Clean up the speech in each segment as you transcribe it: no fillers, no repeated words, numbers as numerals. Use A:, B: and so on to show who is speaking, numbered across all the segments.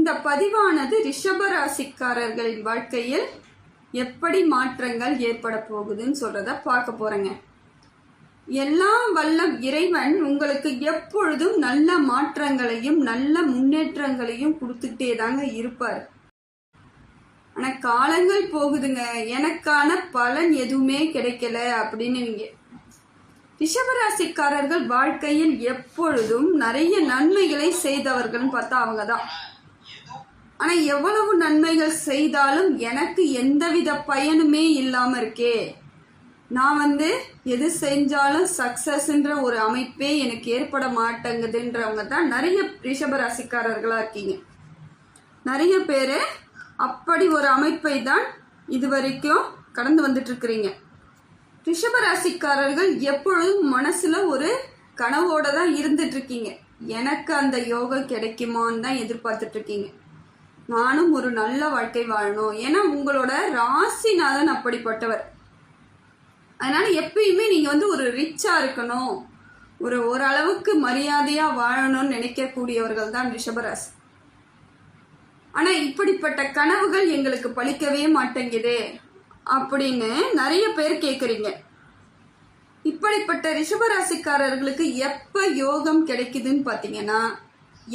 A: இந்த பதிவானது ரிஷபராசிக்காரர்களின் வாழ்க்கையில் எப்படி மாற்றங்கள் ஏற்பட போகுதுன்னு சொல்றத பார்க்க போறேங்க. எல்லாம் வல்ல இறைவன் உங்களுக்கு எப்பொழுதும் நல்ல மாற்றங்களையும் நல்ல முன்னேற்றங்களையும் கொடுத்துட்டே தாங்க இருப்பார். ஆனா காலங்கள் போகுதுங்க, எனக்கான பலன் எதுவுமே கிடைக்கல அப்படின்னு நீங்க ரிஷபராசிக்காரர்கள் வாழ்க்கையில் எப்பொழுதும் நிறைய நன்மைகளை செய்தவர்கள் பார்த்தா அவங்க தான். ஆனா எவ்வளவு நன்மைகள் செய்தாலும் எனக்கு எந்தவித பயனுமே இல்லாம இருக்கே, நான் எது செஞ்சாலும் சக்சஸ்ன்ற ஒரு அமைப்பே எனக்கு ஏற்பட மாட்டேங்குதுன்றவங்க தான் நிறைய ரிஷபராசிக்காரர்களா இருக்கீங்க. நிறைய பேரு அப்படி ஒரு அமைப்பை தான் இதுவரைக்கும் கடந்து வந்துட்டு இருக்கிறீங்க. ரிஷபராசிக்காரர்கள் எப்பொழுதும் மனசுல ஒரு கனவோட தான் இருந்துட்டு இருக்கீங்க. எனக்கு அந்த யோகம் கிடைக்குமான்னு தான் எதிர்பார்த்துட்டு இருக்கீங்க. நானும் ஒரு நல்ல வாழ்க்கை வாழணும், ஏன்னா உங்களோட ராசிநாதன் அப்படிப்பட்டவர். அதனால எப்பயுமே நீங்க ஒரு ரிச்சா இருக்கணும், ஓரளவுக்கு மரியாதையா வாழணும்னு நினைக்கக்கூடியவர்கள் தான் ரிஷபராசி. ஆனா இப்படிப்பட்ட கனவுகள் எங்களுக்கு பலிக்கவே மாட்டேங்குது அப்படின்னு நிறைய பேர் கேக்குறீங்க. இப்படிப்பட்ட ரிஷபராசிக்காரர்களுக்கு எப்ப யோகம் கிடைக்குதுன்னு பாத்தீங்கன்னா,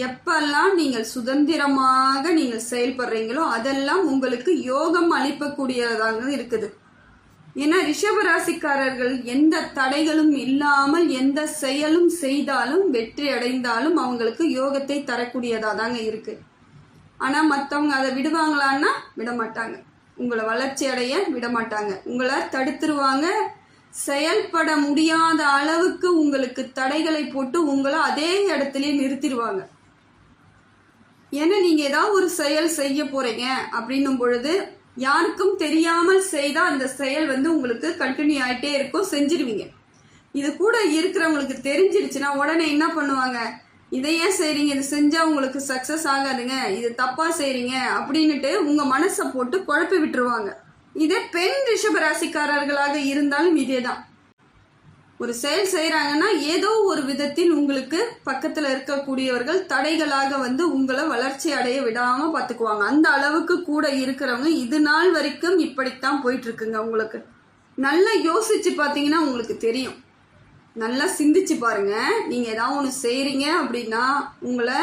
A: எப்பெல்லாம் நீங்கள் சுதந்திரமாக நீங்கள் செயல்படுறீங்களோ அதெல்லாம் உங்களுக்கு யோகம் அளிக்கக்கூடியதாக இருக்குது. ஏன்னா ரிஷபராசிக்காரர்கள் எந்த தடைகளும் இல்லாமல் எந்த செயலும் செய்தாலும் வெற்றி அடைந்தாலும் அவங்களுக்கு யோகத்தை தரக்கூடியதா தாங்க இருக்கு. ஆனா மற்றவங்க அதை விடுவாங்களான்னா விட மாட்டாங்க, உங்களை வளர்ச்சி அடைய விட மாட்டாங்க, உங்களை தடுத்துருவாங்க. செயல்பட முடியாத அளவுக்கு உங்களுக்கு தடைகளை போட்டு உங்களை அதே இடத்துல நிறுத்திடுவாங்க. ஏன்னா நீங்க ஏதாவது ஒரு செயல் செய்ய போறீங்க அப்படின்னும் பொழுது யாருக்கும் தெரியாமல் செய்தா அந்த செயல் உங்களுக்கு கண்டினியூ ஆயிட்டே இருக்கும், செஞ்சிருவீங்க. இது கூட இருக்கிறவங்களுக்கு தெரிஞ்சிருச்சுன்னா உடனே என்ன பண்ணுவாங்க, இதை ஏன் செய்றீங்க, இது செஞ்சா உங்களுக்கு சக்சஸ் ஆகாதுங்க, இது தப்பா செய்றீங்க அப்படின்னுட்டு உங்க மனசை போட்டு குழப்பி விட்டுருவாங்க. இதே பெண் ரிஷபராசிக்காரர்களாக இருந்தாலும் இதேதான். ஒரு செயல் செய்யறாங்கன்னா ஏதோ ஒரு விதத்தில் உங்களுக்கு பக்கத்துல இருக்கக்கூடியவர்கள் தடைகளாக உங்களை வளர்ச்சி அடைய விடாம பாத்துக்குவாங்க. அந்த அளவுக்கு கூட இருக்கிறவங்க இது நாள் வரைக்கும் இப்படித்தான் போயிட்டு இருக்குங்க. உங்களுக்கு நல்லா யோசிச்சு பாத்தீங்கன்னா உங்களுக்கு தெரியும். நல்லா சிந்திச்சு பாருங்க. நீங்க ஏதாவது ஒண்ணு செய்றீங்க அப்படின்னா உங்களை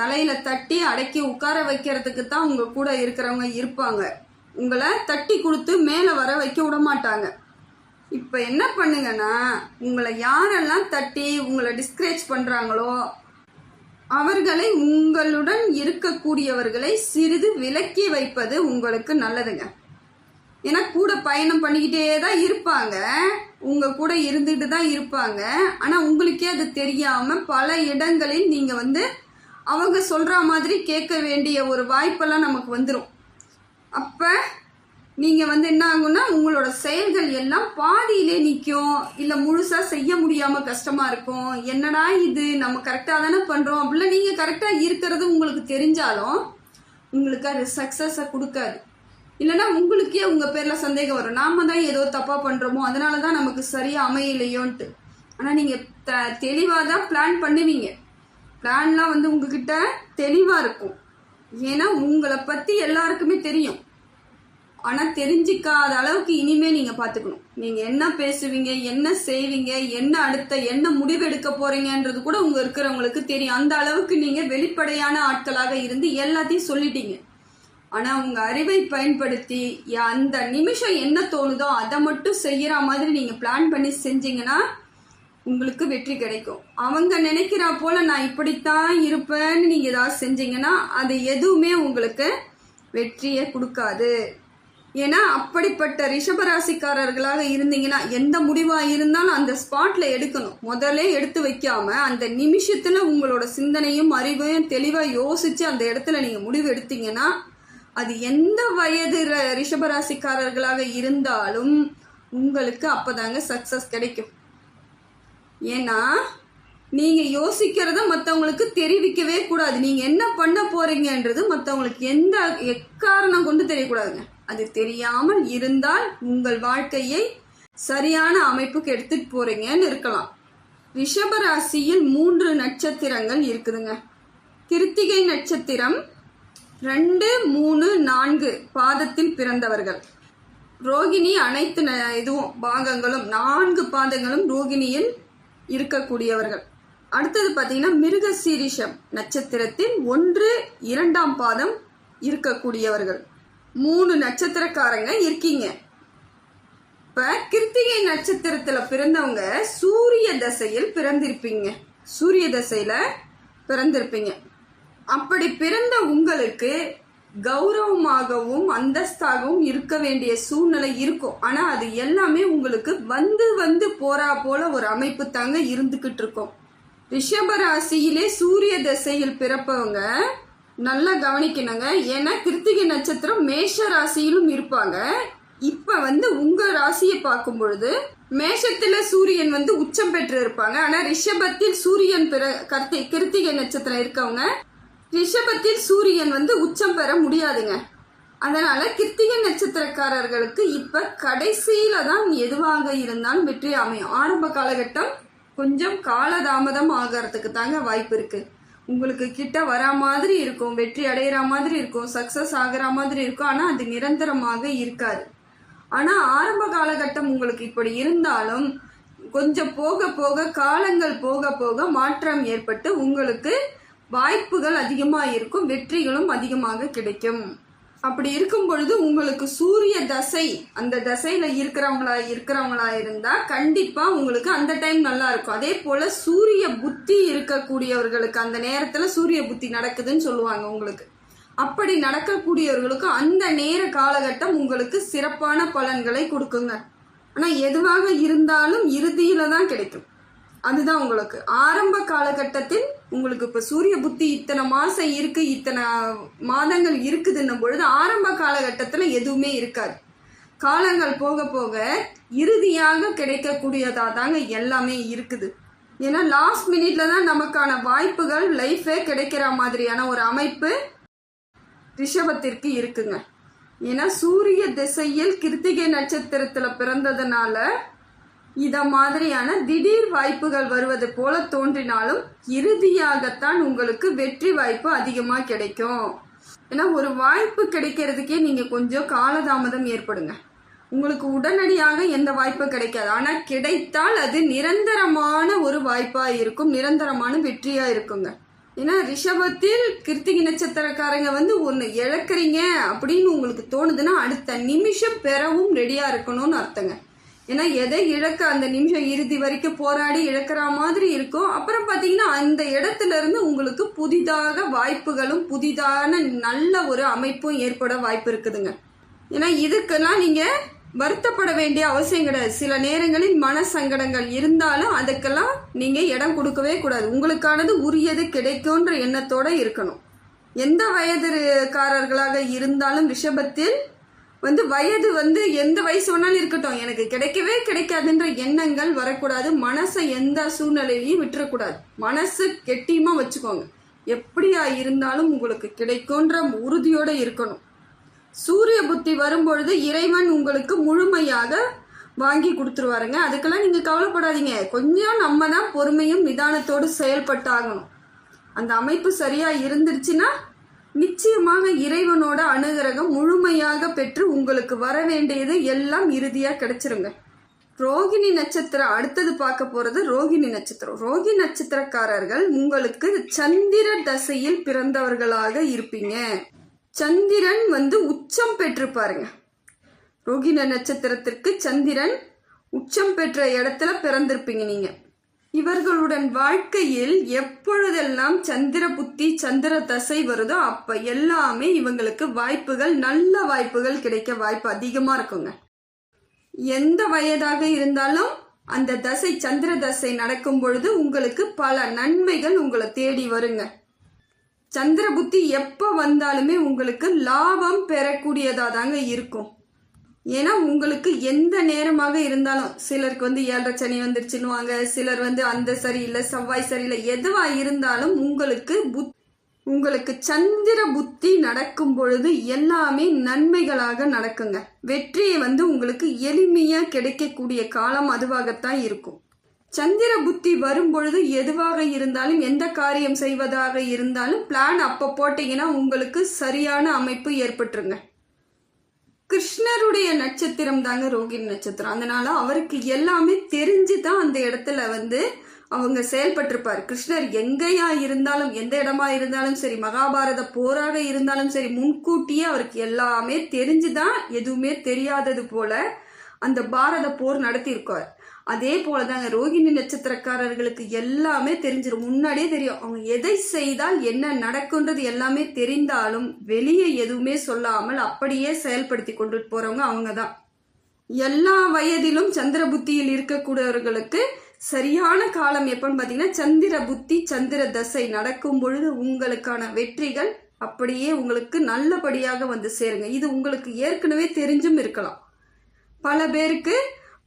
A: தலையில தட்டி அடக்கி உட்கார வைக்கிறதுக்கு தான் உங்க கூட இருக்கிறவங்க இருப்பாங்க. உங்களை தட்டி கொடுத்து மேல வர வைக்க விட மாட்டாங்க. இப்ப என்ன பண்ணுங்கன்னா, உங்களை யாரெல்லாம் தட்டி உங்களை டிஸ்கரேஜ் பண்றாங்களோ அவர்களை, உங்களுடன் இருக்கக்கூடியவர்களை சிறிது விலக்கி வைப்பது உங்களுக்கு நல்லதுங்க. ஏன்னா கூட பயணம் பண்ணிக்கிட்டே தான் இருப்பாங்க, உங்க கூட இருந்துட்டு தான் இருப்பாங்க. ஆனா உங்களுக்கே அது தெரியாம பல இடங்களில் நீங்க அவங்க சொல்ற மாதிரி கேட்க வேண்டிய ஒரு வாய்ப்பெல்லாம் நமக்கு வந்துடும். அப்ப நீங்க என்ன ஆகும்னா, உங்களோட செயல்கள் எல்லாம் பாதியிலே நிற்கும், இல்ல முழுசா செய்ய முடியாம கஷ்டமா இருக்கும். என்னடா இது, நம்ம கரெக்டா தானே பண்றோம் அப்படிலாம் நீங்க கரெக்டா இருக்கிறது உங்களுக்கு தெரிஞ்சாலும் உங்களுக்கு அது சக்சஸ கொடுக்காது. இல்லைன்னா உங்களுக்கே உங்க பேர்ல சந்தேகம் வரும், நாம தான் ஏதோ தப்பா பண்றோமோ அதனாலதான் நமக்கு சரியா அமையலையோன்ட்டு. ஆனா நீங்க தெளிவா தான் பிளான் பண்ணுவீங்க. பிளான்லாம் உங்ககிட்ட தெளிவா இருக்கும். ஏன்னா உங்களை பத்தி எல்லாருக்குமே தெரியும். ஆனா தெரிஞ்சிக்காத அளவுக்கு இனிமே நீங்க பாத்துக்கணும். நீங்க என்ன பேசுவீங்க, என்ன செய்வீங்க, என்ன முடிவு எடுக்க போறீங்கன்றது கூட உங்க இருக்கிறவங்களுக்கு தெரியும். அந்த அளவுக்கு நீங்க வெளிப்படையான ஆட்களாக இருந்து எல்லாத்தையும் சொல்லிட்டீங்க. ஆனா உங்க அறிவை பயன்படுத்தி அந்த நிமிஷம் என்ன தோணுதோ அதை மட்டும் செய்யற மாதிரி நீங்க பிளான் பண்ணி செஞ்சீங்கன்னா உங்களுக்கு வெற்றி கிடைக்கும். அவங்க நினைக்கிறா போல நான் இப்படித்தான் இருப்பேன்னு நீங்க ஏதாவது செஞ்சீங்கன்னா அது எதுவுமே உங்களுக்கு வெற்றியை கொடுக்காது. ஏன்னா அப்படிப்பட்ட ரிஷபராசிக்காரர்களாக இருந்தீங்கன்னா எந்த முடிவா இருந்தாலும் அந்த ஸ்பாட்ல எடுக்கணும். முதல்ல எடுத்து வைக்காம அந்த நிமிஷத்துல உங்களோட சிந்தனையும் அறிவையும் தெளிவா யோசிச்சு அந்த இடத்துல நீங்க முடிவு எடுத்தீங்கன்னா அது எந்த வயது ரிஷபராசிக்காரர்களாக இருந்தாலும் உங்களுக்கு அப்பதாங்க சக்சஸ் கிடைக்கும். ஏன்னா நீங்க யோசிக்கிறத மற்றவங்களுக்கு தெரிவிக்கவே கூடாது. நீங்க என்ன பண்ண போறீங்கன்றது மற்றவங்களுக்கு எந்த எக்காரணம் கொண்டு தெரியக்கூடாதுங்க. அது தெரியாமல் இருந்தால் உங்கள் வாழ்க்கையை சரியான அமைப்புக்கு எடுத்துட்டு போறீங்கன்னு இருக்கலாம். ரிஷபராசியில் 3 நட்சத்திரங்கள் இருக்குதுங்க. கிருத்திகை நட்சத்திரம், 2, 3, 4 பாதத்தில் பிறந்தவர்கள். ரோகிணி அனைத்து இதுவும் பாகங்களும் 4 பாதங்களும் ரோகிணியில் இருக்கக்கூடியவர்கள். அடுத்தது பார்த்தீங்கன்னா மிருகசீரிஷம் நட்சத்திரத்தில் 1, 2ஆம் பாதம் இருக்கக்கூடியவர்கள். 3 நட்சத்திரக்காரங்க இருக்கீங்க. இப்ப கிருத்திகை நட்சத்திரத்துல பிறந்தவங்க சூரிய தசையில் பிறந்திருப்பீங்க. சூரிய தசையில பிறந்திருப்பீங்க. அப்படி பிறந்த உங்களுக்கு கௌரவமாகவும் அந்தஸ்தாகவும் இருக்க வேண்டிய சூழ்நிலை இருக்கும். ஆனா அது எல்லாமே உங்களுக்கு வந்து வந்து போறா போல ஒரு அமைப்பு தாங்க இருந்துகிட்டு இருக்கும். ரிஷப ராசியிலே சூரிய தசையில் பிறப்பவங்க நல்லா கவனிக்கணுங்க. ஏன்னா கிருத்திகை நட்சத்திரம் மேஷ ராசியிலும் இருப்பாங்க. இப்ப உங்க ராசியை பார்க்கும் பொழுது மேஷத்துல சூரியன் உச்சம் பெற்று இருப்பாங்க. ஆனா ரிஷபத்தில் சூரியன் கிருத்திகை நட்சத்திரம் இருக்கவங்க ரிஷபத்தில் சூரியன் உச்சம் பெற முடியாதுங்க. அதனால கிருத்திகை நட்சத்திரக்காரர்களுக்கு இப்ப கடைசியில தான் எதுவாக இருந்தாலும் வெற்றி அமையும். ஆரம்ப காலகட்டம் கொஞ்சம் காலதாமதம் ஆகிறதுக்கு தாங்க வாய்ப்பு இருக்கு. உங்களுக்கு கிட்ட வரா மாதிரி இருக்கும், வெற்றி அடையிற மாதிரி இருக்கும், சக்சஸ் ஆகிற மாதிரி இருக்கும். ஆனா அது நிரந்தரமாக இருக்காது. ஆனா ஆரம்ப காலகட்டம் உங்களுக்கு இப்படி இருந்தாலும் கொஞ்சம் போக போக காலங்கள் போக போக மாற்றம் ஏற்பட்டு உங்களுக்கு வாய்ப்புகள் அதிகமா இருக்கும், வெற்றிகளும் அதிகமாக கிடைக்கும். அப்படி இருக்கும் பொழுது உங்களுக்கு சூரிய தசை அந்த தசையில இருக்கிறவங்களா இருந்தா கண்டிப்பா உங்களுக்கு அந்த டைம் நல்லா இருக்கும். அதே போல சூரிய புத்தி இருக்கக்கூடியவர்களுக்கு அந்த நேரத்துல சூரிய புத்தி நடக்குதுன்னு சொல்லுவாங்க. உங்களுக்கு அப்படி நடக்கக்கூடியவர்களுக்கு அந்த நேர காலகட்டம் உங்களுக்கு சிறப்பான பலன்களை கொடுக்குங்க. ஆனா எதுவாக இருந்தாலும் இறுதியில தான் கிடைக்கும். அதுதான் உங்களுக்கு ஆரம்ப காலகட்டத்தில் உங்களுக்கு இப்ப சூரிய புத்தி இத்தனை மாசம் இருக்கு, இத்தனை மாதங்கள் இருக்குதுன்னும் பொழுது ஆரம்ப காலகட்டத்துல எதுவுமே இருக்காது. காலங்கள் போக போக இறுதியாக கிடைக்கக்கூடியதா தாங்க எல்லாமே இருக்குது. ஏன்னா லாஸ்ட் மினிட்ல தான் நமக்கான வாய்ப்புகள் லைஃபே கிடைக்கிற மாதிரியான ஒரு அமைப்பு ரிஷபத்திற்கு இருக்குங்க. ஏன்னா சூரிய திசையில் கிருத்திகை நட்சத்திரத்துல பிறந்ததுனால இத மாதிரியான திடீர் வாய்ப்புகள் வருவது போல தோன்றினாலும் இறுதியாகத்தான் உங்களுக்கு வெற்றி வாய்ப்பு அதிகமா கிடைக்கும். ஏன்னா ஒரு வாய்ப்பு கிடைக்கிறதுக்கே நீங்க கொஞ்சம் காலதாமதம் ஏற்படுங்க. உங்களுக்கு உடனடியாக எந்த வாய்ப்பும் கிடைக்காது. ஆனா கிடைத்தால் அது நிரந்தரமான ஒரு வாய்ப்பா இருக்கும், நிரந்தரமான வெற்றியா இருக்குங்க. ஏன்னா ரிஷபத்தில் கிருத்திகை நட்சத்திரக்காரங்க ஒன்னு இழக்கிறீங்க அப்படின்னு உங்களுக்கு தோணுதுன்னா அடுத்த நிமிஷம் பெறவும் ரெடியா இருக்கணும்னு அர்த்தங்க. ஏன்னா எதை இழக்க அந்த நிமிஷம் இறுதி வரைக்கும் போராடி இழக்கிற மாதிரி இருக்கும். அப்புறம் பாத்தீங்கன்னா அந்த இடத்துல இருந்து உங்களுக்கு புதிதாக வாய்ப்புகளும் புதிதான நல்ல ஒரு அமைப்பும் ஏற்பட வாய்ப்பு இருக்குதுங்க. ஏன்னா இதுக்கெல்லாம் நீங்க வருத்தப்பட வேண்டிய அவசியம் கிடையாது. சில நேரங்களில் மன சங்கடங்கள் இருந்தாலும் அதுக்கெல்லாம் நீங்க இடம் கொடுக்கவே கூடாது. உங்களுக்கானது உரியது கிடைக்கும்ன்ற எண்ணத்தோட இருக்கணும். எந்த வயதுக்காரர்களாக இருந்தாலும் ரிஷபத்தில் வயது எந்த வயசு வேணாலும் இருக்கட்டும், எனக்கு கிடைக்கவே கிடைக்காதுன்ற எண்ணங்கள் வரக்கூடாது. மனசை எந்த சூழ்நிலையிலையும் விட்டுறக்கூடாது. மனசு கெட்டியமா வச்சுக்கோங்க. எப்படியா இருந்தாலும் உங்களுக்கு கிடைக்கும்ன்ற உறுதியோட இருக்கணும். சூரிய புத்தி வரும்பொழுது இறைவன் உங்களுக்கு முழுமையாக வாங்கி கொடுத்துருவாருங்க. அதுக்கெல்லாம் நீங்க கவலைப்படாதீங்க. கொஞ்சம் நம்ம தான் பொறுமையும் நிதானத்தோடு செயல்பட்டாகணும். அந்த அமைப்பு சரியா இருந்துருச்சுன்னா நிச்சயமாக இறைவனோட அனுகிரகம் முழுமையாக பெற்று உங்களுக்கு வர வேண்டியது எல்லாம் இறுதியா கிடைச்சிருங்க. ரோகிணி நட்சத்திரம் அடுத்தது பார்க்க போறது ரோகிணி நட்சத்திரம். ரோகிணி நட்சத்திரக்காரர்கள் உங்களுக்கு சந்திர தசையில் பிறந்தவர்களாக இருப்பீங்க. சந்திரன் உச்சம் பெற்று பாருங்க. ரோகிணி நட்சத்திரத்திற்கு சந்திரன் உச்சம் பெற்ற இடத்துல பிறந்திருப்பீங்க நீங்க. இவர்களுடன் வாழ்க்கையில் எப்பொழுதெல்லாம் சந்திர புத்தி சந்திர தசை வருதோ அப்ப எல்லாமே இவங்களுக்கு வாய்ப்புகள் நல்ல வாய்ப்புகள் கிடைக்க வாய்ப்பு அதிகமா இருக்குங்க. எந்த வயதாக இருந்தாலும் அந்த தசை சந்திர தசை நடக்கும் பொழுது உங்களுக்கு பல நன்மைகள் உங்களை தேடி வருங்க. சந்திர புத்தி எப்ப வந்தாலுமே உங்களுக்கு லாபம் பெறக்கூடியதா தாங்க இருக்கும். ஏன்னா உங்களுக்கு எந்த நேரமாக இருந்தாலும் சிலருக்கு 7.5 சனி வந்துருச்சுன்னுவாங்க, சிலர் அந்த சரியில்லை செவ்வாய் சரியில்லை, எதுவா இருந்தாலும் உங்களுக்கு சந்திர புத்தி நடக்கும் பொழுது எல்லாமே நன்மைகளாக நடக்குங்க. வெற்றியை உங்களுக்கு எளிமையா கிடைக்கக்கூடிய காலம் அதுவாகத்தான் இருக்கும். சந்திர புத்தி வரும்பொழுது எதுவாக இருந்தாலும், எந்த காரியம் செய்வதாக இருந்தாலும் பிளான் அப்போ போட்டீங்கன்னா உங்களுக்கு சரியான அமைப்பு ஏற்பட்டுருங்க. கிருஷ்ணருடைய நட்சத்திரம் தாங்க ரோகிணி நட்சத்திரம். அதனால அவருக்கு எல்லாமே தெரிஞ்சுதான் அந்த இடத்துல அவங்க செயல்பட்டிருப்பார். கிருஷ்ணர் எங்கேயா இருந்தாலும், எந்த இடமா இருந்தாலும் சரி, மகாபாரத போராக இருந்தாலும் சரி, முன்கூட்டியே அவருக்கு எல்லாமே தெரிஞ்சுதான், எதுவுமே தெரியாதது போல அந்த பாரத போர் நடத்தியிருக்கார். அதே போலதாங்க ரோகிணி நட்சத்திரக்காரர்களுக்கு எல்லாமே தெரிஞ்சிடும், முன்னாடியே தெரியும். அவங்க எதை செய்தால் என்ன நடக்கும்ன்றது எல்லாமே தெரிந்தாலும் வெளியே எதுவுமே சொல்லாமல் அப்படியே செயல்படுத்தி கொண்டு போறவங்க அவங்க தான். எல்லா வயதிலும் சந்திர புத்தியில் இருக்கக்கூடியவர்களுக்கு சரியான காலம் எப்பன்னு பாத்தீங்கன்னா, சந்திர புத்தி சந்திர தசை நடக்கும் பொழுது உங்களுக்கான வெற்றிகள் அப்படியே உங்களுக்கு நல்லபடியாக வந்து சேருங்க. இது உங்களுக்கு ஏற்கனவே தெரிஞ்சும் இருக்கலாம். பல பேருக்கு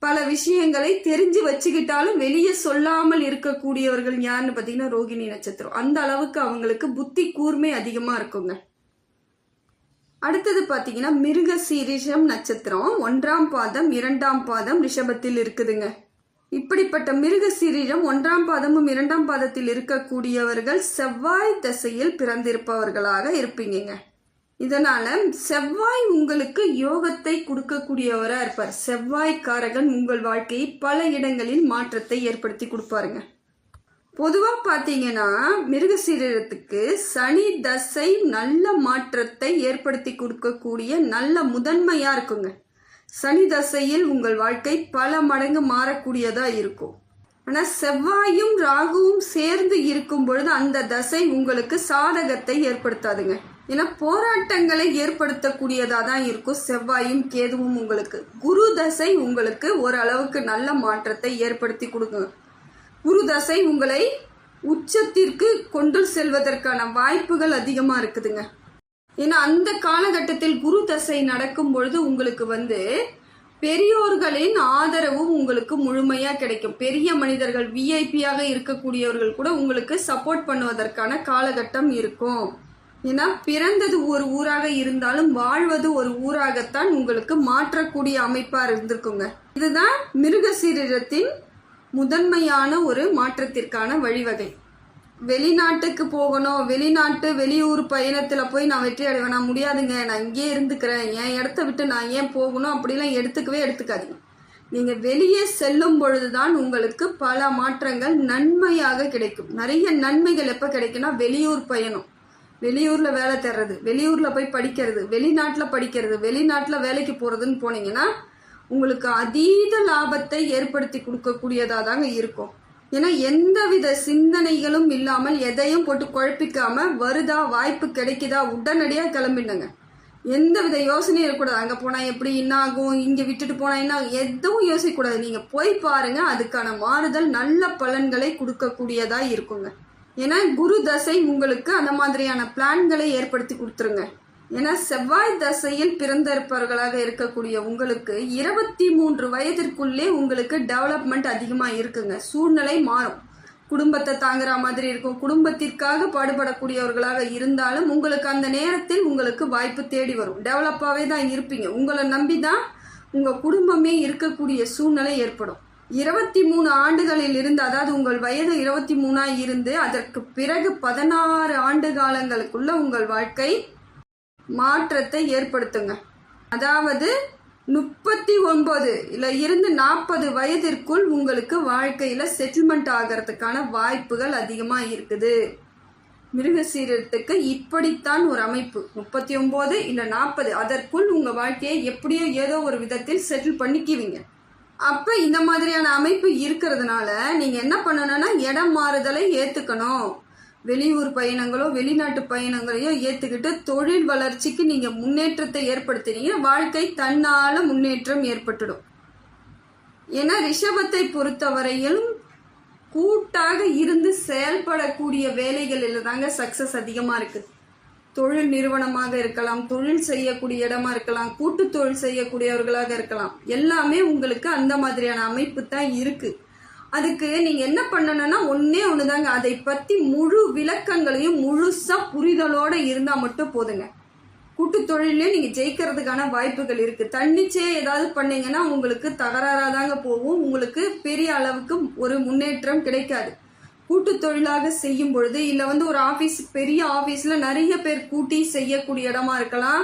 A: பல விஷயங்களை தெரிஞ்சு வச்சுக்கிட்டாலும் வெளியே சொல்லாமல் இருக்கக்கூடியவர்கள் யாருன்னு பாத்தீங்கன்னா ரோகிணி நட்சத்திரம். அந்த அளவுக்கு அவங்களுக்கு புத்தி கூர்மை அதிகமா இருக்குங்க. அடுத்தது பாத்தீங்கன்னா மிருகசீரிஷம் நட்சத்திரம் 1ஆம் பாதம் 2ஆம் பாதம் ரிஷபத்தில் இருக்குதுங்க. இப்படிப்பட்ட மிருகசீரிஷம் 1ஆம் பாதமும் 2ஆம் பாதத்தில் இருக்கக்கூடியவர்கள் செவ்வாய் தசையில் பிறந்திருப்பவர்களாக இருப்பீங்க. இதனால செவ்வாய் உங்களுக்கு யோகத்தை கொடுக்கக்கூடியவரா இருப்பார். செவ்வாய்க்காரகன் உங்கள் வாழ்க்கையை பல இடங்களில் மாற்றத்தை ஏற்படுத்தி கொடுப்பாருங்க. பொதுவா பாத்தீங்கன்னா மிருகசீரத்துக்கு சனி தசை நல்ல மாற்றத்தை ஏற்படுத்தி கொடுக்கக்கூடிய நல்ல முதன்மையா இருக்குங்க. சனி தசையில் உங்கள் வாழ்க்கை பல மடங்கு மாறக்கூடியதா இருக்கும். ஆனா செவ்வாயும் ராகுவும் சேர்ந்து இருக்கும் பொழுது அந்த தசை உங்களுக்கு சாதகத்தை ஏற்படுத்தாதுங்க. ஏன்னா போராட்டங்களை ஏற்படுத்தக்கூடியதா தான் இருக்கும் செவ்வாயும் கேதுவும் உங்களுக்கு. குரு தசை உங்களுக்கு ஓரளவுக்கு நல்ல மாற்றத்தை ஏற்படுத்தி கொடுக்குங்க. குரு தசை உங்களை உச்சத்திற்கு கொண்டு செல்வதற்கான வாய்ப்புகள் அதிகமா இருக்குதுங்க. ஏன்னா அந்த காலகட்டத்தில் குரு தசை நடக்கும் பொழுது உங்களுக்கு பெரியோர்களின் ஆதரவும் உங்களுக்கு முழுமையா கிடைக்கும். பெரிய மனிதர்கள் விஐபியாக இருக்கக்கூடியவர்கள் கூட உங்களுக்கு சப்போர்ட் பண்ணுவதற்கான காலகட்டம் இருக்கும். ஏன்னா பிறந்தது ஒரு ஊராக இருந்தாலும் வாழ்வது ஒரு ஊராகத்தான் உங்களுக்கு மாற்றக்கூடிய அமைப்பா இருந்திருக்குங்க. இதுதான் மிருகசீரிஷத்தின் முதன்மையான ஒரு மாற்றத்திற்கான வழிவகை. வெளிநாட்டுக்கு போகணும், வெளியூர் பயணத்துல போய் நான் வெற்றி அடைவேனா? முடியாதுங்க, நான் இங்கே இருந்துக்கிறேன், என் இடத்த விட்டு நான் ஏன் போகணும் அப்படிலாம் எடுத்துக்காதீங்க. நீங்க வெளியே செல்லும் பொழுதுதான் உங்களுக்கு பல மாற்றங்கள் நன்மையாக கிடைக்கும். நிறைய நன்மைகள் எப்ப கிடைக்கும்னா வெளியூர் பயணம், வெளியூர்ல வேலை தேடுறது, வெளியூர்ல போய் படிக்கிறது, வெளிநாட்டுல படிக்கிறது, வெளிநாட்டுல வேலைக்கு போறதுன்னு போனீங்கன்னா உங்களுக்கு அதீத லாபத்தை ஏற்படுத்தி கொடுக்கக்கூடியதா தாங்க இருக்கும். ஏன்னா எந்தவித சிந்தனைகளும் இல்லாமல் எதையும் போட்டு குழப்பிக்காம வருதா வாய்ப்பு கிடைக்குதா உடனடியா கிளம்பிடுங்க. எந்தவித யோசனையும் இருக்கக்கூடாது. அங்க போனா எப்படி என்ன ஆகும், இங்க விட்டுட்டு போனா என்ன ஆகும், எதுவும் யோசிக்க கூடாது. நீங்க போய் பாருங்க, அதுக்கான மாறுதல் நல்ல பலன்களை கொடுக்கக்கூடியதா இருக்குங்க. ஏன்னா குரு தசை உங்களுக்கு அந்த மாதிரியான பிளான்களை ஏற்படுத்தி கொடுத்துருங்க. ஏன்னா செவ்வாய் தசையில் பிறந்திருப்பவர்களாக இருக்கக்கூடிய உங்களுக்கு 23 வயதிற்குள்ளே உங்களுக்கு டெவலப்மெண்ட் அதிகமா இருக்குங்க. சூழ்நிலை மாறும், குடும்பத்தை தாங்குற மாதிரி இருக்கும். குடும்பத்திற்காக பாடுபடக்கூடியவர்களாக இருந்தாலும் உங்களுக்கு அந்த நேரத்தில் உங்களுக்கு வாய்ப்பு தேடி வரும். டெவலப்பாவே தான் இருப்பீங்க. உங்களை நம்பிதான் உங்க குடும்பமே இருக்கக்கூடிய சூழ்நிலை ஏற்படும். 23 ஆண்டுகளில் இருந்து, அதாவது உங்கள் வயது 23 இருந்து அதற்கு பிறகு 16 ஆண்டு காலங்களுக்குள்ள உங்கள் வாழ்க்கை மாற்றத்தை ஏற்படுத்துங்க. அதாவது 39 இருந்து 40 வயதிற்குள் உங்களுக்கு வாழ்க்கையில செட்டில்மெண்ட் ஆகிறதுக்கான வாய்ப்புகள் அதிகமா இருக்குது. மிருகசீரத்துக்கு இப்படித்தான் ஒரு அமைப்பு. 39 இல்ல 40 அதற்குள் உங்க வாழ்க்கையை எப்படியோ ஏதோ ஒரு விதத்தில் செட்டில் பண்ணிக்குவீங்க. அப்ப இந்த மாதிரியான அமைப்பு இருக்கிறதுனால நீங்க என்ன பண்ணணும்னா இடம் மாறுதலை ஏத்துக்கணும். வெளியூர் பயணங்களோ வெளிநாட்டு பயணங்களையோ ஏத்துக்கிட்டு தொழில் வளர்ச்சிக்கு நீங்க முன்னேற்றத்தை ஏற்படுத்தினீங்க, வாழ்க்கை தன்னால முன்னேற்றம் ஏற்பட்டுடும். ஏன்னா ரிஷபத்தை பொறுத்தவரையிலும் கூட்டாக இருந்து செயல்படக்கூடிய வேலைகளில் தாங்க சக்சஸ் அதிகமா இருக்கு. தொழில் நிறுவனமாக இருக்கலாம், தொழில் செய்யக்கூடிய இடமா இருக்கலாம், கூட்டு தொழில் செய்யக்கூடியவர்களாக இருக்கலாம், எல்லாமே உங்களுக்கு அந்த மாதிரியான அமைப்பு தான் இருக்கு. அதுக்கு நீங்க என்ன பண்ணணும்னா ஒன்னே ஒண்ணுதாங்க, அதை பத்தி முழு விளக்கங்களையும் முழுசா புரிதலோட இருந்தா மட்டும் போதுங்க. கூட்டு தொழிலே நீங்க ஜெயிக்கிறதுக்கான வாய்ப்புகள் இருக்கு. தன்னிச்சையே ஏதாவது பண்ணீங்கன்னா உங்களுக்கு தகராறா தாங்க போகும். உங்களுக்கு பெரிய அளவுக்கு ஒரு முன்னேற்றம் கிடைக்காது. கூட்டு தொழிலாக செய்யும் பொழுது இல்ல ஒரு ஆபீஸ், பெரிய ஆபீஸ்ல நிறைய பேர் கூட்டி செய்யக்கூடிய இடமா இருக்கலாம்,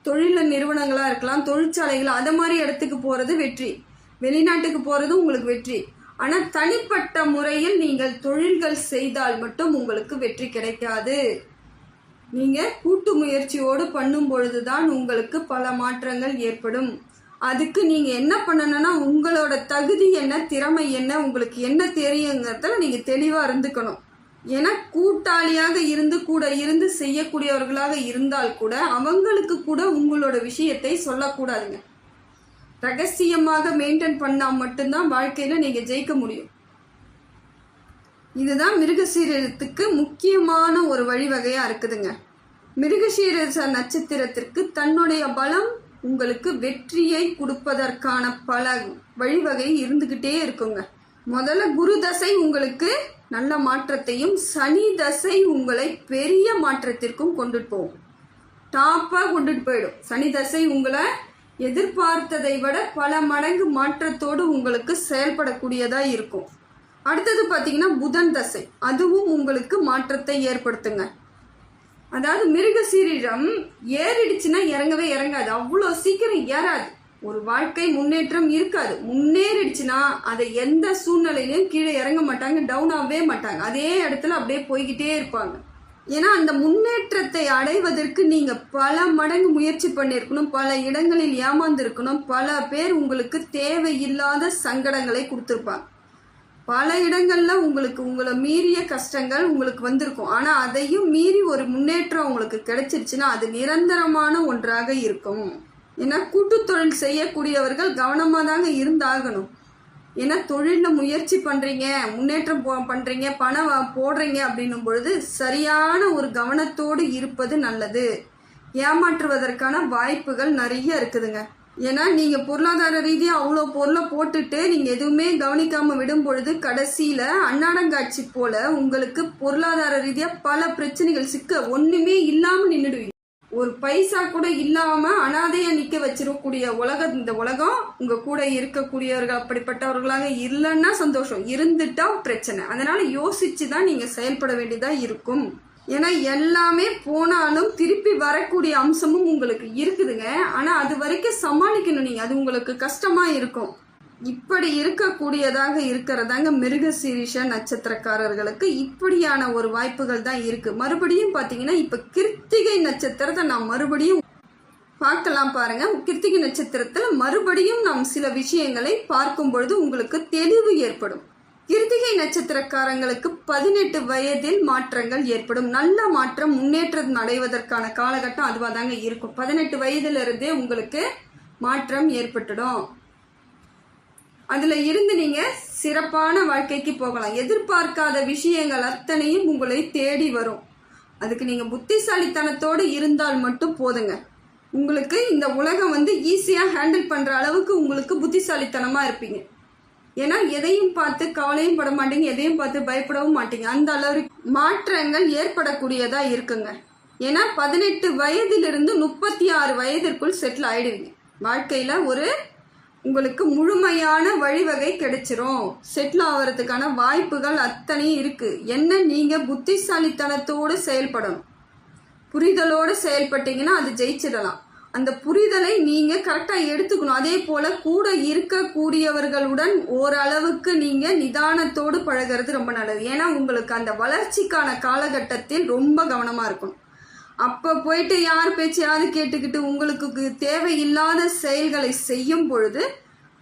A: தொழில நிறுவனங்களா இருக்கலாம், தொழிற்சாலைகள், அத மாதிரி இடத்துக்கு போறது வெற்றி. வெளிநாட்டுக்கு போறது உங்களுக்கு வெற்றி. ஆனா தனிப்பட்ட முறையில் நீங்கள் தொழில்கள் செய்தால் மட்டும் உங்களுக்கு வெற்றி கிடைக்காது. நீங்க கூட்டு முயற்சியோடு பண்ணும் பொழுதுதான் உங்களுக்கு பல மாற்றங்கள் ஏற்படும். அதுக்கு நீங்க என்ன பண்ணணும்னா உங்களோட தகுதி என்ன, திறமை என்ன, உங்களுக்கு என்ன தெரியுங்கிறதுல நீங்க தெளிவா இருந்துக்கணும். ஏன்னா கூட்டாளியாக இருந்து கூட இருந்து செய்யக்கூடியவர்களாக இருந்தால் கூட அவங்களுக்கு கூட உங்களோட விஷயத்தை சொல்லக்கூடாதுங்க. ரகசியமாக மெயின்டைன் பண்ணா மட்டும்தான் வாழ்க்கையில நீங்க ஜெயிக்க முடியும். இதுதான் மிருகசீரத்துக்கு முக்கியமான ஒரு வழிவகையா இருக்குதுங்க. மிருகசீரச நட்சத்திரத்திற்கு தன்னுடைய பலம் உங்களுக்கு வெற்றியை கொடுப்பதற்கான பல வழிவகை இருந்துகிட்டே இருக்குங்க. முதல்ல குரு தசை உங்களுக்கு நல்ல மாற்றத்தையும், சனி தசை உங்களை பெரிய மாற்றத்திற்கும் கொண்டுட்டு போகும். டாப்பா கொண்டுட்டு போயிடும். சனி தசை உங்களை எதிர்பார்த்ததை விட பல மடங்கு மாற்றத்தோடு உங்களுக்கு செயல்படக்கூடியதா இருக்கும். அடுத்தது பாத்தீங்கன்னா புதன் தசை, அதுவும் உங்களுக்கு மாற்றத்தை ஏற்படுத்துங்க. அதாவது மிருகசீரிடம் ஏறிடுச்சுன்னா இறங்கவே இறங்காது, அவ்வளோ சீக்கிரம் ஏறாது. ஒரு வாழ்க்கை முன்னேற்றம் இருக்காது. முன்னேறிடுச்சுன்னா அதை எந்த சூழ்நிலையிலும் கீழே இறங்க மாட்டாங்க, டவுன் ஆகவே மாட்டாங்க. அதே இடத்துல அப்படியே போய்கிட்டே இருப்பாங்க. ஏன்னா அந்த முன்னேற்றத்தை அடைவதற்கு நீங்க பல மடங்கு முயற்சி பண்ணிருக்கணும், பல இடங்களில் ஏமாந்துருக்கணும், பல பேர் உங்களுக்கு தேவையில்லாத சங்கடங்களை கொடுத்துருப்பாங்க, பல இடங்கள்ல உங்களுக்கு உங்களை மீறிய கஷ்டங்கள் உங்களுக்கு வந்திருக்கும். ஆனா அதையும் மீறி ஒரு முன்னேற்றம் உங்களுக்கு கிடைச்சிருச்சுன்னா அது நிரந்தரமான ஒன்றாக இருக்கும். ஏன்னா கூட்டு தொழில் செய்யக்கூடியவர்கள் கவனமா தாங்க இருந்தாகணும். ஏன்னா தொழில முயற்சி பண்றீங்க, முன்னேற்றம் பண்றீங்க, பணம் போடுறீங்க அப்படின்னும் பொழுது சரியான ஒரு கவனத்தோடு இருப்பது நல்லது. ஏமாற்றுவதற்கான வாய்ப்புகள் நிறைய இருக்குதுங்க. ஏன்னா நீங்க பொருளாதார ரீதியா அவ்வளோ பொருளை போட்டுட்டு நீங்க எதுவுமே கவனிக்காம விடும் பொழுது கடைசியில அன்னாடங்காட்சி போல உங்களுக்கு பொருளாதார ரீதியா பல பிரச்சனைகள் சிக்க ஒண்ணுமே இல்லாம நின்றுடுவீங்க. ஒரு பைசா கூட இல்லாம அனாதையா நிக்க வச்சிருக்கக்கூடிய இந்த உலகம் உங்க கூட இருக்கக்கூடியவர்கள் அப்படிப்பட்டவர்களாக இல்லைன்னா சந்தோஷம், இருந்துட்டா பிரச்சனை. அதனால யோசிச்சுதான் நீங்க செயல்பட வேண்டியதா இருக்கும். ஏன்னா எல்லாமே போனாலும் திருப்பி வரக்கூடிய அம்சமும் உங்களுக்கு இருக்குதுங்க. ஆனா அது வரைக்கும் சமாளிக்கணும் நீங்க, அது உங்களுக்கு கஷ்டமா இருக்கும். இப்படி இருக்கக்கூடியதாக இருக்கிறதாங்க மிருகசீரிஷ நட்சத்திரக்காரர்களுக்கு இப்படியான ஒரு வாய்ப்புகள் தான் இருக்கு. மறுபடியும் பாத்தீங்கன்னா இப்ப கிருத்திகை நட்சத்திரத்தை நாம் மறுபடியும் பார்க்கலாம் பாருங்க. கிருத்திகை நட்சத்திரத்துல மறுபடியும் நாம் சில விஷயங்களை பார்க்கும் பொழுது உங்களுக்கு தெளிவு ஏற்படும். கிருத்திகை நட்சத்திரக்காரங்களுக்கு 18 வயதில் மாற்றங்கள் ஏற்படும். நல்ல மாற்றம், முன்னேற்றம் அடைவதற்கான காலகட்டம் அதுவா தாங்க இருக்கும். 18 வயதுல இருந்தே உங்களுக்கு மாற்றம் ஏற்பட்டுடும். அதுல இருந்து நீங்க சிறப்பான வாழ்க்கைக்கு போகலாம். எதிர்பார்க்காத விஷயங்கள் அத்தனையும் உங்களை தேடி வரும். அதுக்கு நீங்க புத்திசாலித்தனத்தோடு இருந்தால் மட்டும் போதுங்க. உங்களுக்கு இந்த உலகம் ஈஸியா ஹேண்டில் பண்ற அளவுக்கு உங்களுக்கு புத்திசாலித்தனமா இருப்பீங்க. ஏன்னா எதையும் பார்த்து கவலையும் பட மாட்டீங்க, எதையும் பார்த்து பயப்படவும் மாட்டீங்க. அந்த அளவுக்கு மாற்றங்கள் ஏற்படக்கூடியதா இருக்குங்க. ஏன்னா 18 வயதிலிருந்து 36 வயதிற்குள் செட்டில் ஆயிடுவீங்க. வாழ்க்கையில உங்களுக்கு முழுமையான வழிவகை கிடைச்சிரும். செட்டில் ஆகிறதுக்கான வாய்ப்புகள் அத்தனையும் இருக்கு. என்ன நீங்க புத்திசாலித்தனத்தோடு செயல்படணும், புரிதலோடு செயல்பட்டீங்கன்னா அது ஜெயிச்சிடலாம். அந்த புரிதலை நீங்க கரெக்டா எடுத்துக்கணும். அதே போல கூட இருக்கக்கூடியவர்களுடன் ஓரளவுக்கு நீங்க நிதானத்தோடு பழகிறது ரொம்ப நல்லது. ஏன்னா உங்களுக்கு அந்த வளர்ச்சிக்கான காலகட்டத்தில் ரொம்ப கவனமா இருக்கணும். அப்ப போயிட்டு யார் பேச்சையாவது கேட்டுக்கிட்டு உங்களுக்கு தேவையில்லாத செயல்களை செய்யும் பொழுது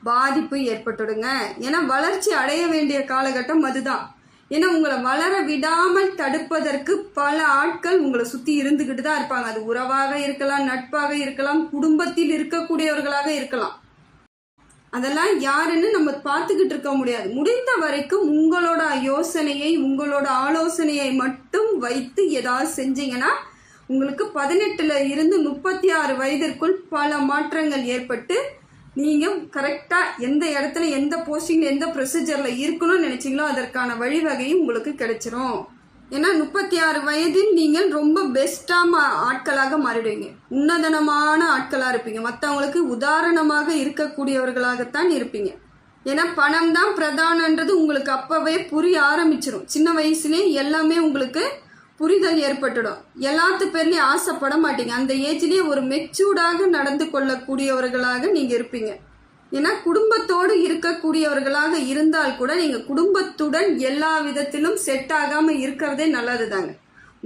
A: பாதிப்பு ஏற்பட்டுடுங்க. ஏன்னா வளர்ச்சி அடைய வேண்டிய காலகட்டம் அதுதான். ஏன்னா உங்களை வளர விடாமல் தடுப்பதற்கு பல ஆட்கள் உங்களை சுத்தி இருந்துகிட்டு தான் இருப்பாங்க. அது உறவாக இருக்கலாம், நட்பாக இருக்கலாம், குடும்பத்தில் இருக்கக்கூடியவர்களாக இருக்கலாம். அதெல்லாம் யாருன்னு நம்ம பார்த்துக்கிட்டு இருக்க முடியாது. முடிந்த வரைக்கும் உங்களோட யோசனையை, உங்களோட ஆலோசனையை மட்டும் வைத்து ஏதாவது செஞ்சீங்கன்னா உங்களுக்கு 18ல இருந்து 36 வயதிற்குள் பல மாற்றங்கள் ஏற்பட்டு நீங்க கரெக்டா எந்த இடத்துல, எந்த போஸ்டிங்ல, எந்த ப்ரொசீஜர்ல இருக்கணும்னு நினைச்சீங்களோ அதற்கான வழிவகையும் உங்களுக்கு கிடைச்சிரும். ஏன்னா 36 வயதில் நீங்கள் ரொம்ப பெஸ்டான ஆட்களாக மாறிடுவீங்க. உன்னதனமான ஆட்களா இருப்பீங்க. மற்றவங்களுக்கு உதாரணமாக இருக்கக்கூடியவர்களாகத்தான் இருப்பீங்க. ஏன்னா பணம் தான் பிரதானன்றது உங்களுக்கு அப்பவே புரிய ஆரம்பிச்சிடும். சின்ன வயசுலேயே எல்லாமே உங்களுக்கு புரிதல் ஏற்பட்டுடும். எல்லாத்து பேர்லயும் ஆசைப்பட மாட்டீங்க. அந்த ஏஜ்லயே ஒரு மெச்சூர்டாக நடந்து கொள்ளக்கூடியவர்களாக நீங்க இருப்பீங்க. ஏன்னா குடும்பத்தோடு இருக்கக்கூடியவர்களாக இருந்தால் கூட நீங்க குடும்பத்துடன் எல்லா விதத்திலும் செட் ஆகாம இருக்கிறதே நல்லதுதாங்க.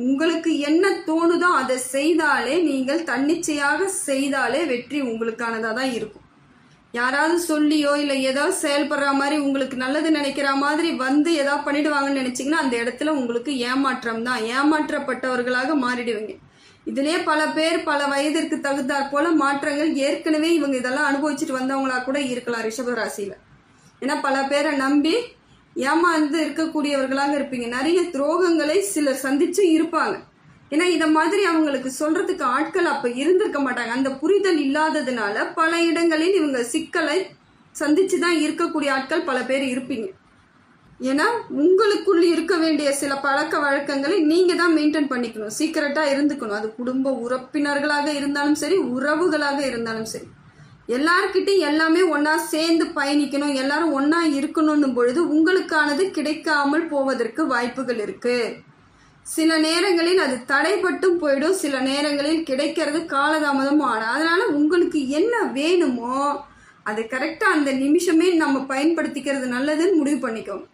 A: உங்களுக்கு என்ன தோணுதோ அதை செய்தாலே, நீங்கள் தன்னிச்சையாக செய்தாலே வெற்றி உங்களுக்கானதா தான் இருக்கும். யாராவது சொல்லியோ இல்லை ஏதோ செயல்படுற மாதிரி உங்களுக்கு நல்லது நினைக்கிற மாதிரி வந்து ஏதாவது பண்ணிடுவாங்கன்னு நினைச்சீங்கன்னா அந்த இடத்துல உங்களுக்கு ஏமாற்றம் தான். ஏமாற்றப்பட்டவர்களாக மாறிடுவீங்க. இதுலயே பல பேர் பல வயதிற்கு தகுந்தாற் போல மாற்றங்கள் ஏற்கனவே இவங்க இதெல்லாம் அனுபவிச்சுட்டு வந்தவங்களா கூட இருக்கலாம் ரிஷப ராசியில. ஏன்னா பல பேரை நம்பி ஏமாந்து இருக்கக்கூடியவர்களாக இருப்பீங்க. நிறைய துரோகங்களை சிலர் சந்திச்சு இருப்பாங்க. ஏன்னா இத மாதிரி அவங்களுக்கு சொல்றதுக்கு ஆட்கள் அப்ப இருந்திருக்க மாட்டாங்க. அந்த புரிதல் இல்லாததுனால பல இடங்களில் இவங்க சிக்கலை சந்திச்சுதான் இருக்கக்கூடிய ஆட்கள் பல பேர் இருப்பீங்க. ஏன்னா உங்களுக்குள்ள இருக்க வேண்டிய சில பழக்க வழக்கங்களை நீங்க தான் மெயின்டைன் பண்ணிக்கணும். சீக்கிரட்டா இருந்துக்கணும். அது குடும்ப உறுப்பினர்களாக இருந்தாலும் சரி, உறவுகளாக இருந்தாலும் சரி, எல்லார்கிட்டையும் எல்லாமே ஒன்னா சேர்ந்து பயணிக்கணும். எல்லாரும் ஒன்னா இருக்கணும்னு பொழுது உங்களுக்கானது கிடைக்காமல் போவதற்கு வாய்ப்புகள் இருக்கு. சில நேரங்களில் அது தடைப்பட்டும் போயிடும். சில நேரங்களில் கிடைக்கிறது காலதாமதமும் ஆடும். அதனால உங்களுக்கு என்ன வேணுமோ அது கரெக்டா அந்த நிமிஷமே நம்ம பயன்படுத்திக்கிறது நல்லதுன்னு முடிவு பண்ணிக்கோங்க.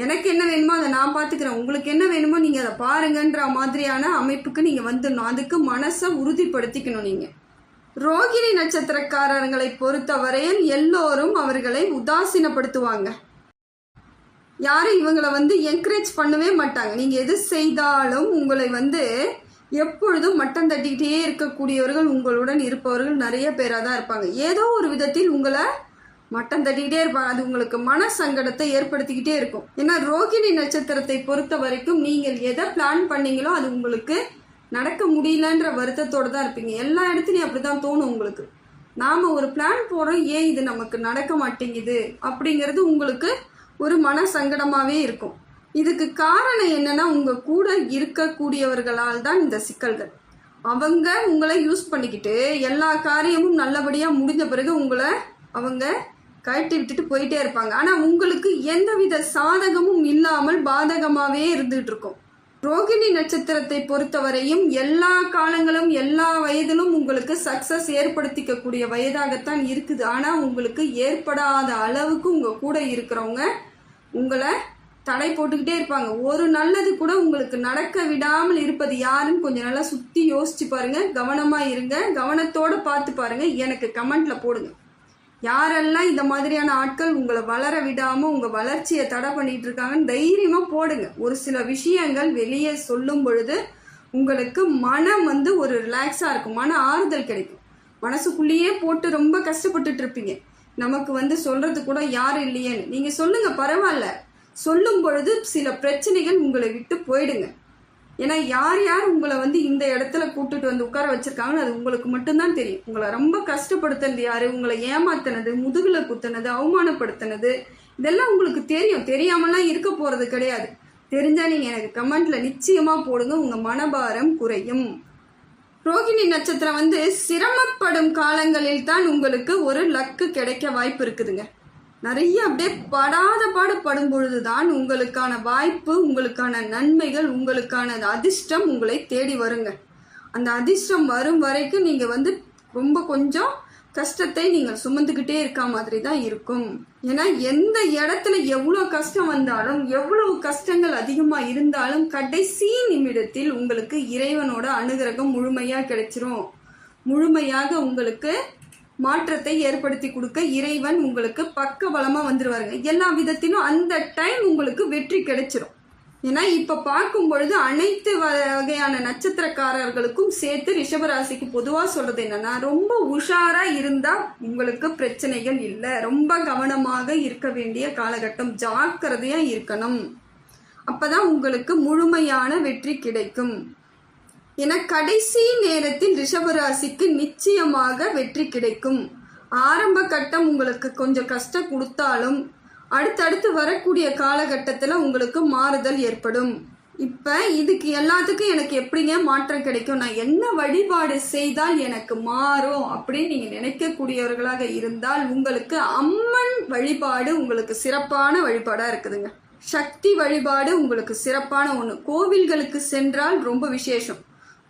A: எனக்கு என்ன வேணுமோ அதை நான் பார்த்துக்கிறேன், உங்களுக்கு என்ன வேணுமோ நீங்க அதை பாருங்கன்ற மாதிரியான அமைப்புக்கு நீங்க வந்துடணும். அதுக்கு மனசை உறுதிப்படுத்திக்கணும். நீங்க ரோகிணி நட்சத்திரக்காரர்களை பொறுத்தவரையில் எல்லோரும் அவர்களை உதாசீனப்படுத்துவாங்க. யாரும் இவங்களை என்கரேஜ் பண்ணவே மாட்டாங்க. நீங்க எது செய்தாலும் உங்களை எப்பொழுதும் மட்டம் தட்டிக்கிட்டே இருக்கக்கூடியவர்கள் உங்களுடன் இருப்பவர்கள் நிறைய பேராக தான் இருப்பாங்க. ஏதோ ஒரு விதத்தில் உங்களை மட்டம் தட்டிக்கிட்டே இருப்பாங்க. அது உங்களுக்கு மன சங்கடத்தை ஏற்படுத்திக்கிட்டே இருக்கும். ஏன்னா ரோகிணி நட்சத்திரத்தை பொறுத்த வரைக்கும் நீங்கள் எதை பிளான் பண்ணீங்களோ அது உங்களுக்கு நடக்க முடியலன்ற வருத்தத்தோடு தான் இருப்பீங்க. எல்லா இடத்துலையும் அப்படிதான் தோணும் உங்களுக்கு. நாம ஒரு பிளான் போறோம், ஏன் இது நமக்கு நடக்க மாட்டேங்குது அப்படிங்கிறது உங்களுக்கு ஒரு மன சங்கடமாவே இருக்கும். இதுக்கு காரணம் என்னன்னா உங்க கூட இருக்கக்கூடியவர்களால் தான் இந்த சிக்கல்கள். அவங்க உங்களை யூஸ் பண்ணிக்கிட்டு எல்லா காரியமும் நல்லபடியா முடிஞ்ச பிறகு உங்களை அவங்க கழட்டி விட்டுட்டு போயிட்டே இருப்பாங்க. ஆனா உங்களுக்கு எந்தவித சாதகமும் இல்லாமல் பாதகமாவே இருந்துட்டு இருக்கும். ரோகிணி நட்சத்திரத்தை பொறுத்தவரையும் எல்லா காலங்களும் எல்லா வயதிலும் உங்களுக்கு சக்சஸ் ஏற்படுத்திக்கக்கூடிய வயதாகத்தான் இருக்குது. ஆனா உங்களுக்கு ஏற்படாத அளவுக்கு உங்க கூட இருக்கிறவங்க உங்களை தடை போட்டுக்கிட்டே இருப்பாங்க. ஒரு நல்லது கூட உங்களுக்கு நடக்க விடாமல் இருப்பது யாருன்னு கொஞ்சம் நல்லா சுத்தி யோசிச்சு பாருங்க. கவனமா இருங்க. கவனத்தோட பார்த்து பாருங்க. எனக்கு கமெண்ட்ல போடுங்க. யாரெல்லாம் இந்த மாதிரியான ஆட்கள் உங்களை வளர விடாம உங்க வளர்ச்சியை தடை பண்ணிட்டு இருக்காங்கன்னு தைரியமா போடுங்க. ஒரு சில விஷயங்கள் வெளியே சொல்லும் பொழுது உங்களுக்கு மனம் ஒரு ரிலாக்ஸா இருக்கும். மன ஆறுதல் கிடைக்கும். மனசுக்குள்ளேயே போட்டு ரொம்ப கஷ்டப்பட்டுட்டு இருப்பீங்க. நமக்கு சொல்றது கூட யாரும் இல்லையேன்னு நீங்க சொல்லுங்க, பரவாயில்ல. சொல்லும் பொழுது சில பிரச்சனைகள் உங்களை விட்டு போயிடுங்க. ஏன்னா யார் யார் உங்களை இந்த இடத்துல கூட்டுட்டு உட்கார வச்சிருக்காங்கன்னு அது உங்களுக்கு மட்டும்தான் தெரியும். உங்களை ரொம்ப கஷ்டப்படுத்தினது யாரு, உங்களை ஏமாத்தினது, முதுகுல குத்தினது, அவமானப்படுத்தினது, இதெல்லாம் உங்களுக்கு தெரியும். தெரியாமலாம் இருக்க போறது கிடையாது. தெரிஞ்சா நீங்க எனக்கு கமெண்ட்ல நிச்சயமா போடுங்க. உங்க மனபாரம் குறையும். ரோகிணி நட்சத்திரம் சிரமப்படும் காலங்களில் தான் உங்களுக்கு ஒரு லக்கு கிடைக்க வாய்ப்பு இருக்குதுங்க. நிறைய அப்படியே படாத பாடுபடும் பொழுதுதான் உங்களுக்கான வாய்ப்பு, உங்களுக்கான நன்மைகள், உங்களுக்கான அதிர்ஷ்டம் உங்களை தேடி வருங்க. அந்த அதிர்ஷ்டம் வரும் வரைக்கும் நீங்க ரொம்ப கொஞ்சம் கஷ்டத்தை நீங்கள் சுமந்துக்கிட்டே இருக்க மாதிரி தான் இருக்கும். ஏன்னா எந்த இடத்துல எவ்வளவு கஷ்டம் வந்தாலும், எவ்வளவு கஷ்டங்கள் அதிகமா இருந்தாலும் கடைசி நிமிடத்தில் உங்களுக்கு இறைவனோட அனுகிரகம் முழுமையா கிடைச்சிரும். முழுமையாக உங்களுக்கு மாற்றத்தை ஏற்படுத்தி கொடுக்க இறைவன் உங்களுக்கு பக்க பலமா வந்துருவாருங்க. எல்லா விதத்திலும் அந்த டைம் உங்களுக்கு வெற்றி கிடைச்சிரும். ஏன்னா இப்ப பார்க்கும் பொழுது அனைத்து வகையான நட்சத்திரக்காரர்களுக்கும் சேர்த்து ரிஷபராசிக்கு பொதுவா சொல்றது என்னன்னா, ரொம்ப உஷாரா இருந்தா உங்களுக்கு பிரச்சனைகள் இல்லை. ரொம்ப கவனமாக இருக்க வேண்டிய காலகட்டம். ஜாக்கிரதையா இருக்கணும். அப்பதான் உங்களுக்கு முழுமையான வெற்றி கிடைக்கும். என கடைசி நேரத்தில் ரிஷபராசிக்கு நிச்சயமாக வெற்றி கிடைக்கும். ஆரம்ப கட்டம் உங்களுக்கு கொஞ்சம் கஷ்டம் கொடுத்தாலும் அடுத்தடுத்து வரக்கூடிய காலகட்டத்தில் உங்களுக்கு மாறுதல் ஏற்படும். இப்போ இதுக்கு எல்லாத்துக்கும் எனக்கு எப்படிங்க மாற்றம் கிடைக்கும், நான் என்ன வழிபாடு செய்தால் எனக்கு மாறும் அப்படின்னு நீங்கள் நினைக்கக்கூடியவர்களாக இருந்தால் உங்களுக்கு அம்மன் வழிபாடு உங்களுக்கு சிறப்பான வழிபாடாக இருக்குதுங்க. சக்தி வழிபாடு உங்களுக்கு சிறப்பான ஒன்று. கோவில்களுக்கு சென்றால் ரொம்ப விசேஷம்.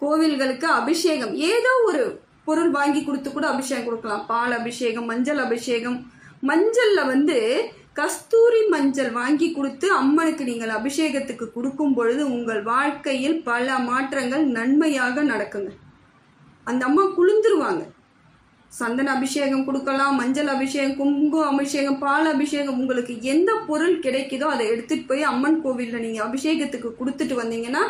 A: கோவில்களுக்கு அபிஷேகம் ஏதோ ஒரு பொருள் வாங்கி கொடுத்து கூட அபிஷேகம் கொடுக்கலாம். பால் அபிஷேகம், மஞ்சள் அபிஷேகம். மஞ்சளில் கஸ்தூரி மஞ்சள் வாங்கி கொடுத்து அம்மனுக்கு நீங்கள் அபிஷேகத்துக்கு கொடுக்கும் பொழுது உங்கள் வாழ்க்கையில் பல மாற்றங்கள் நன்மையாக நடக்குங்க. அந்த அம்மா குளிர்ந்துருவாங்க. சந்தன அபிஷேகம் கொடுக்கலாம், மஞ்சள் அபிஷேகம், குங்குமம் அபிஷேகம், பால் அபிஷேகம். உங்களுக்கு எந்த பொருள் கிடைக்குதோ அதை எடுத்துட்டு போய் அம்மன் கோவிலில் நீங்கள் அபிஷேகத்துக்கு கொடுத்துட்டு வந்தீங்கன்னா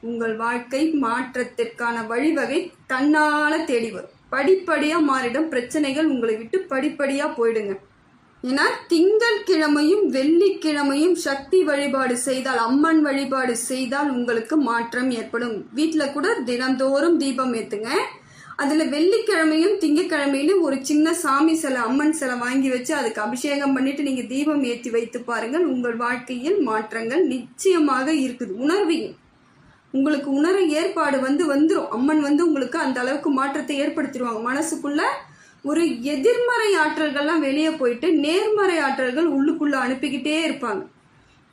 A: உங்கள் வாழ்க்கை மாற்றத்திற்கான வழிவகை தன்னால் தேடி வரும். படிப்படியாக மாறிடும். பிரச்சனைகள் உங்களை விட்டு படிப்படியாக போயிடுங்க. ஏன்னா திங்கட்கிழமையும் வெள்ளிக்கிழமையும் சக்தி வழிபாடு செய்தால், அம்மன் வழிபாடு செய்தால் உங்களுக்கு மாற்றம் ஏற்படும். வீட்டில் கூட தினந்தோறும் தீபம் ஏற்றுங்க. அதில் வெள்ளிக்கிழமையும் திங்கக்கிழமையிலும் ஒரு சின்ன சாமி சிலை, அம்மன் சிலை வாங்கி வச்சு அதுக்கு அபிஷேகம் பண்ணிட்டு நீங்கள் தீபம் ஏற்றி வைத்து பாருங்கள். உங்கள் வாழ்க்கையில் மாற்றங்கள் நிச்சயமாக இருக்குது. உணர்வீங்க. உங்களுக்கு உணர ஏற்பாடு வந்துடும். அம்மன் உங்களுக்கு அந்த அளவுக்கு மாற்றத்தை ஏற்படுத்திடுவாங்க. மனசுக்குள்ள ஒரு எதிர்மறை ஆற்றல்கள்லாம் வெளியே போயிட்டு நேர்மறை ஆற்றல்கள் உள்ளுக்குள்ள அனுப்பிக்கிட்டே இருப்பாங்க.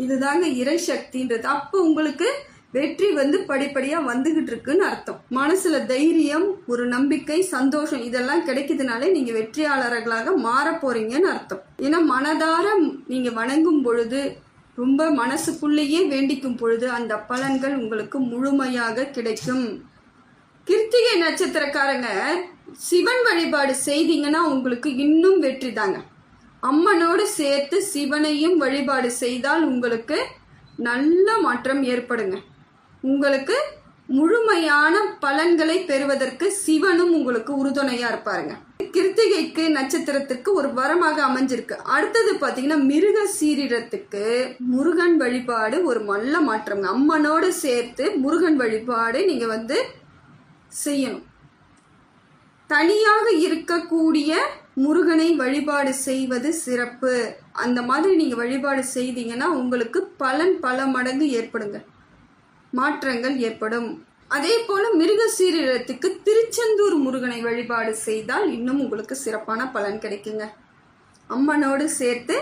A: இதுதாங்க இறை சக்தின்றது. அப்போ உங்களுக்கு வெற்றி படிப்படியா வந்துகிட்டு இருக்குன்னு அர்த்தம். மனசுல தைரியம், ஒரு நம்பிக்கை, சந்தோஷம் இதெல்லாம் கிடைக்குதுனாலே நீங்க வெற்றியாளர்களாக மாற போறீங்கன்னு அர்த்தம். ஏன்னா மனதார நீங்க வணங்கும் பொழுது, ரொம்ப மனசுக்குள்ளேயே வேண்டிக்கும் பொழுது அந்த பலன்கள் உங்களுக்கு முழுமையாக கிடைக்கும். கிருத்திகை நட்சத்திரக்காரங்க சிவன் வழிபாடு செய்தீங்கன்னா உங்களுக்கு இன்னும் வெற்றி தாங்க. அம்மனோடு சேர்த்து சிவனையும் வழிபாடு செய்தால் உங்களுக்கு நல்ல மாற்றம் ஏற்படுங்க. உங்களுக்கு முழுமையான பலன்களை பெறுவதற்கு சிவனும் உங்களுக்கு உறுதுணையா இருப்பாருங்க. கிருத்திகைக்கு நட்சத்திரத்துக்கு ஒரு வரமாக அமைஞ்சிருக்கு. அடுத்தது பாத்தீங்கன்னா மிருக சீரிடத்துக்கு முருகன் வழிபாடு ஒரு நல்ல மாற்றம்ங்க. அம்மனோடு சேர்த்து முருகன் வழிபாடு நீங்க செய்யணும். தனியாக இருக்கக்கூடிய முருகனை வழிபாடு செய்வது சிறப்பு. அந்த மாதிரி நீங்க வழிபாடு செய்தீங்கன்னா உங்களுக்கு பலன் பல மடங்கு ஏற்படுங்க, மாற்றங்கள் ஏற்படும். அதே போல மிருக சீரிடத்துக்கு திருச்செந்தூர் முருகனை வழிபாடு செய்தால் இன்னும் உங்களுக்கு சிறப்பான பலன் கிடைக்குங்க. அம்மனோடு சேர்த்து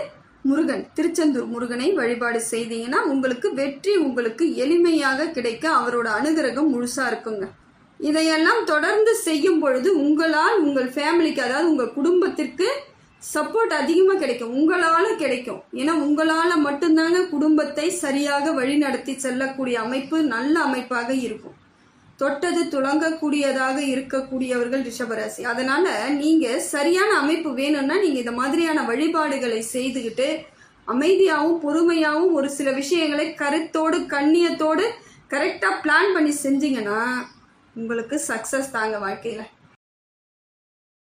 A: முருகன், திருச்செந்தூர் முருகனை வழிபாடு செய்தீங்கன்னா உங்களுக்கு வெற்றி உங்களுக்கு எளிமையாக கிடைக்க அவரோட அனுகிரகம் முழுசா இருக்குங்க. இதையெல்லாம் தொடர்ந்து செய்யும் பொழுது உங்களால் உங்கள் ஃபேமிலிக்கு, அதாவது உங்க குடும்பத்திற்கு சப்போர்ட் அதிகமாக கிடைக்கும். உங்களால கிடைக்கும். ஏன்னா உங்களால மட்டும்தாங்க குடும்பத்தை சரியாக வழிநடத்தி செல்லக்கூடிய அமைப்பு நல்ல அமைப்பாக இருக்கும். தொட்டது துளங்கக்கூடியதாக இருக்கக்கூடியவர்கள் ரிஷபராசி. அதனால நீங்க சரியான அமைப்பு வேணும்னா நீங்க இந்த மாதிரியான வழிபாடுகளை செய்துகிட்டு அமைதியாகவும் பொறுமையாகவும் ஒரு சில விஷயங்களை கருத்தோடு கண்ணியத்தோடு கரெக்டா பிளான் பண்ணி செஞ்சீங்கன்னா உங்களுக்கு சக்சஸ் தாங்க வாழ்க்கையில.